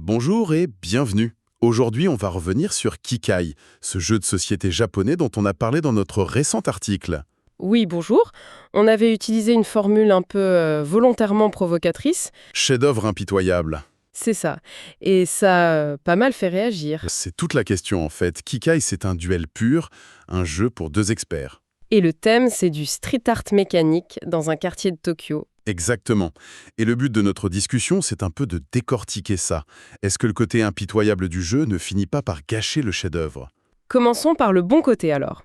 Bonjour et bienvenue. Aujourd'hui, on va revenir sur Kikai, ce jeu de société japonais dont on a parlé dans notre récent article. Oui, bonjour. On avait utilisé une formule un peu volontairement provocatrice. Chef-d'œuvre impitoyable. C'est ça. Et ça a pas mal fait réagir. C'est toute la question en fait. Kikai, c'est un duel pur, un jeu pour deux experts. Et le thème, c'est du street art mécanique dans un quartier de Tokyo. Exactement. Et le but de notre discussion, c'est un peu de décortiquer ça. Est-ce que le côté impitoyable du jeu ne finit pas par gâcher le chef-d'œuvre? Commençons par le bon côté alors.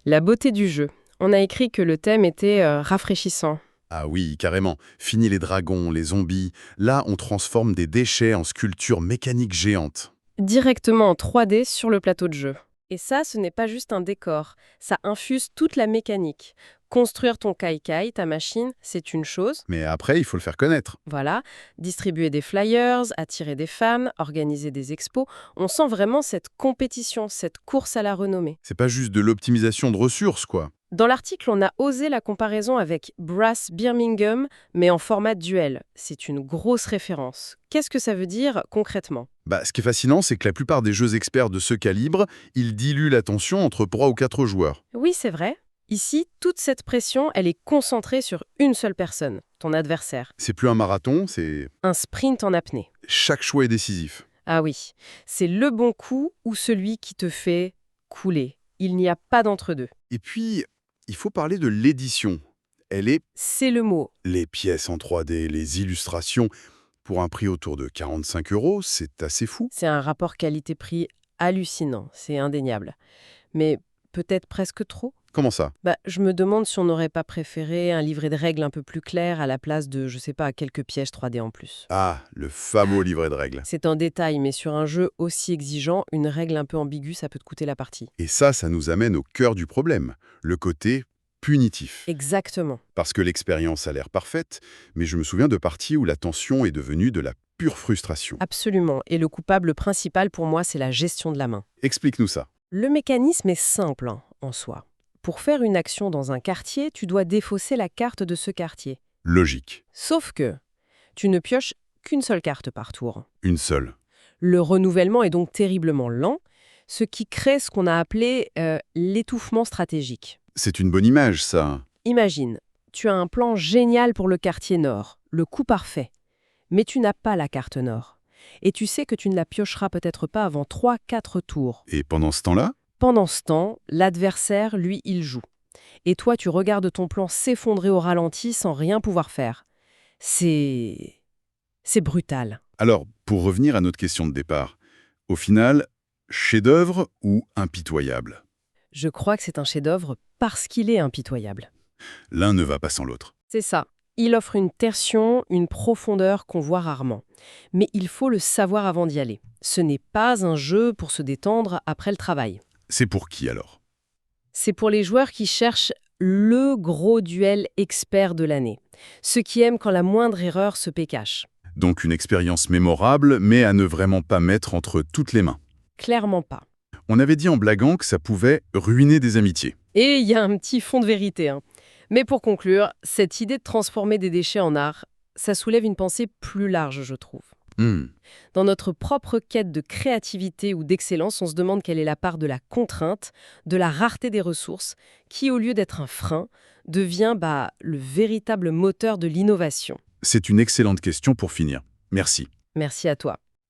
La beauté du jeu. On a écrit que le thème était rafraîchissant. Ah oui, carrément. Fini les dragons, les zombies. Là, on transforme des déchets en sculptures mécaniques géantes. Directement en 3D sur le plateau de jeu. Et ça, ce n'est pas juste un décor. Ça infuse toute la mécanique. Construire ton kai-kai, ta machine, c'est une chose. Mais après, il faut le faire connaître. Voilà, distribuer des flyers, attirer des fans, organiser des expos, on sent vraiment cette compétition, cette course à la renommée. C'est pas juste de l'optimisation de ressources, quoi. Dans l'article, on a osé la comparaison avec Brass Birmingham, mais en format duel. C'est une grosse référence. Qu'est-ce que ça veut dire concrètement? Ce qui est fascinant, c'est que la plupart des jeux experts de ce calibre, ils diluent la tension entre 3 ou 4 joueurs. Oui, c'est vrai. Ici, toute cette pression, elle est concentrée sur une seule personne, ton adversaire. C'est plus un marathon, c'est... Un sprint en apnée. Chaque choix est décisif. Ah oui, c'est le bon coup ou celui qui te fait couler. Il n'y a pas d'entre-deux. Et puis, il faut parler de l'édition. Elle est... C'est le mot. Les pièces en 3D, les illustrations, pour un prix autour de 45 €, c'est assez fou. C'est un rapport qualité-prix hallucinant, c'est indéniable. Mais peut-être presque trop? Comment ça? Je me demande si on n'aurait pas préféré un livret de règles un peu plus clair à la place de, je sais pas, quelques pièges 3D en plus. Ah, le fameux livret de règles. C'est un détail, mais sur un jeu aussi exigeant, une règle un peu ambiguë, ça peut te coûter la partie. Et ça nous amène au cœur du problème, le côté punitif. Exactement. Parce que l'expérience a l'air parfaite, mais je me souviens de parties où la tension est devenue de la pure frustration. Absolument. Et le coupable principal pour moi, c'est la gestion de la main. Explique-nous ça. Le mécanisme est simple en soi. Pour faire une action dans un quartier, tu dois défausser la carte de ce quartier. Logique. Sauf que tu ne pioches qu'une seule carte par tour. Une seule. Le renouvellement est donc terriblement lent, ce qui crée ce qu'on a appelé l'étouffement stratégique. C'est une bonne image, ça. Imagine, tu as un plan génial pour le quartier nord, le coup parfait, mais tu n'as pas la carte nord. Et tu sais que tu ne la piocheras peut-être pas avant 3-4 tours. Et pendant ce temps-là? Pendant ce temps, l'adversaire, lui, il joue. Et toi, tu regardes ton plan s'effondrer au ralenti sans rien pouvoir faire. C'est brutal. Alors, pour revenir à notre question de départ, au final, chef-d'œuvre ou impitoyable? Je crois que c'est un chef-d'œuvre parce qu'il est impitoyable. L'un ne va pas sans l'autre. C'est ça. Il offre une tertion, une profondeur qu'on voit rarement. Mais il faut le savoir avant d'y aller. Ce n'est pas un jeu pour se détendre après le travail. C'est pour qui alors? C'est pour les joueurs qui cherchent le gros duel expert de l'année. Ceux qui aiment quand la moindre erreur se pécache. Donc une expérience mémorable, mais à ne vraiment pas mettre entre toutes les mains. Clairement pas. On avait dit en blaguant que ça pouvait ruiner des amitiés. Et il y a un petit fond de vérité. Mais pour conclure, cette idée de transformer des déchets en art, ça soulève une pensée plus large, je trouve. Dans notre propre quête de créativité ou d'excellence, on se demande quelle est la part de la contrainte, de la rareté des ressources, qui, au lieu d'être un frein, devient le véritable moteur de l'innovation. C'est une excellente question pour finir. Merci. Merci à toi.